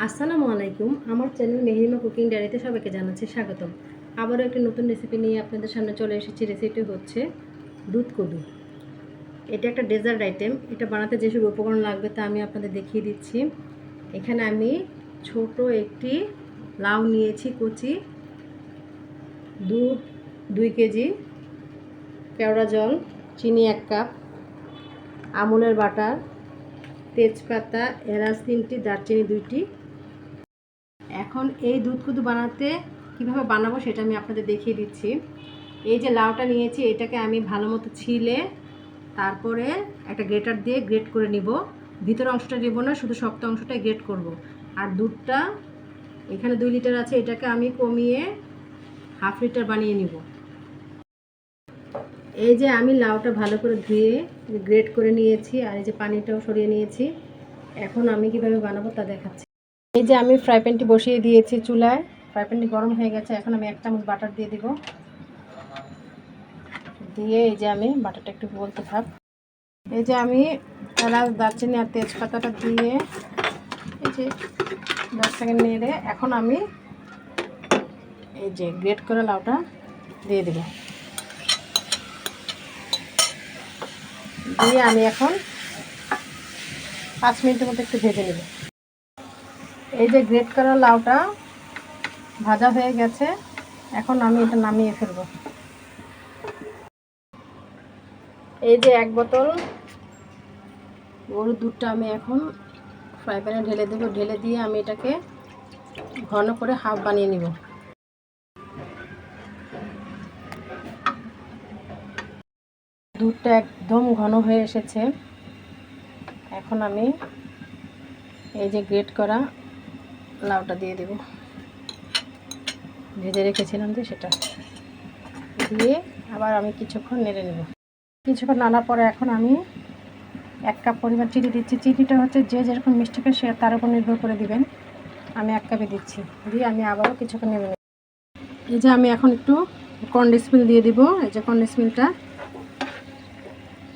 আসসালামু আলাইকুম। আমার চ্যানেল মেহরিমা কুকিং ডায়েরিতে সবাইকে জানাচ্ছি স্বাগতম। আবারও একটি নতুন রেসিপি নিয়ে আপনাদের সামনে চলে এসেছি। রেসিপিটি হচ্ছে দুধ কদু। এটা একটা ডেজার্ট আইটেম। এটা বানাতে যেসব উপকরণ লাগবে তা আমি আপনাদের দেখিয়ে দিচ্ছি। এখানে আমি ছোট একটি লাউ নিয়েছি কুচি, দুধ 2 কেজি, কেওড়া জল, চিনি 1 কাপ, আমুলের বাটার, তেজপাতা, এলাচ 3টি, দারচিনি 2টি। এখন এই দুধ কদু বানাতে কিভাবে বানাবো সেটা আমি আপনাদের দেখিয়ে দিচ্ছি। এই যে লাউটা নিয়েছি, এটাকে আমি ভালো মতো ছিলে তারপরে একটা গ্রেটার দিয়ে গ্রেট করে নিব। ভিতরের অংশটা নেব না, শুধু শক্ত অংশটাই গ্রেট করব। আর দুধটা এখানে 2 লিটার আছে, এটাকে আমি কমিয়ে 1/2 লিটার বানিয়ে নিব। এই যে আমি লাউটা ভালো করে ধুয়ে গ্রেট করে নিয়েছি, আর এই যে পানিটাও সরিয়ে নিয়েছি। এখন আমি কিভাবে বানাবো তা দেখাচ্ছি। এই যে আমি ফ্রাই প্যানটি বসিয়ে দিয়েছি চুলায়। ফ্রাই প্যানটি গরম হয়ে গেছে। এখন আমি 1 চামচ বাটার দিয়ে দিব। দিয়ে এই যে আমি বাটারটা একটু গলতে থাক। এই যে আমি এলাচ, দারচিনি আর তেজপাতাটা দিয়ে এই যে 10 সেকেন্ড নেড়ে এখন আমি এই যে গ্রেট করে লাউটা দিয়ে দেব। দিয়ে আমি এখন 5 মিনিটের মতো একটু ভেজে নেব। এই যে গ্রেট করা লাউটা ভাজা হয়ে গেছে, এখন আমি এটা নামিয়ে ফেলবো। এই যে 1 বোতল গরুর দুধটা আমি এখন ফ্রাই প্যানে ঢেলে দেবো। ঢেলে দিয়ে আমি এটাকে ঘন করে হাফ বানিয়ে নিব। দুধটা একদম ঘন হয়ে এসেছে। এখন আমি এই যে গ্রেট করা লাউটা দিয়ে দেব, ভেজে রেখেছিলাম যে সেটা দিয়ে আবার আমি কিছুক্ষণ নেড়ে নেব। কিছুক্ষণ নাড়ার পরে এখন আমি 1 কাপ পরিমাণ চিনি দিচ্ছি। চিনিটা হচ্ছে যে যেরকম মিষ্টি খায় সে তার উপর নির্ভর করে দিবেন। আমি 1 কাপে দিচ্ছি। দিয়ে আমি আবারও কিছুক্ষণ নেড়ে নেব। এই যে আমি এখন একটু কনডেন্স মিল্ক দিয়ে দিব। এই যে কনডেন্স মিল্কটা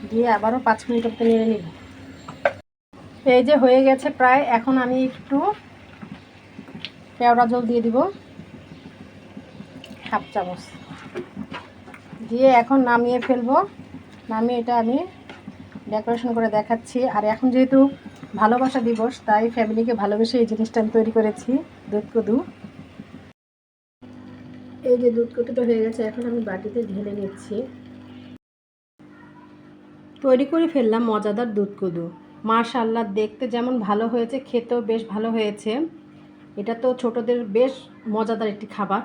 দিয়ে আবারও 5 মিনিট মতো নেড়ে নিব। এই যে হয়ে গেছে প্রায়। এখন আমি একটু কেওড়া জল দিয়ে দিব 1/2 চামচ। দিয়ে এখন নামিয়ে ফেলবো। নামিয়ে এটা আমি ডেকোরেশন করে দেখাচ্ছি। আর এখন যেহেতু ভালোবাসা দিবস, তাই ফ্যামিলিকে ভালোবেসে এই জিনিসটা আমি তৈরি করেছি, দুধ কদু। এই যে দুধ কদুটা হয়ে গেছে, এখন আমি বাটিতে ঢেলে নিচ্ছি। তৈরি করে ফেললাম মজাদার দুধ কদু। মাশাআল্লাহ, দেখতে যেমন ভালো হয়েছে, খেতেও বেশ ভালো হয়েছে। এটা তো ছোটদের বেশ মজাদার একটি খাবার।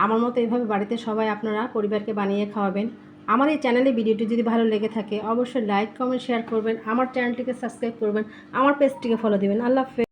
আমার মতো এইভাবে বাড়িতে সবাই আপনারা পরিবারকে বানিয়ে খাওয়াবেন। আমার এই চ্যানেলে ভিডিওটি যদি ভালো লেগে থাকে অবশ্যই লাইক, কমেন্ট, শেয়ার করবেন। আমার চ্যানেলটিকে সাবস্ক্রাইব করবেন। আমার পেজটিকে ফলো দিবেন। আল্লাহ হাফেজ।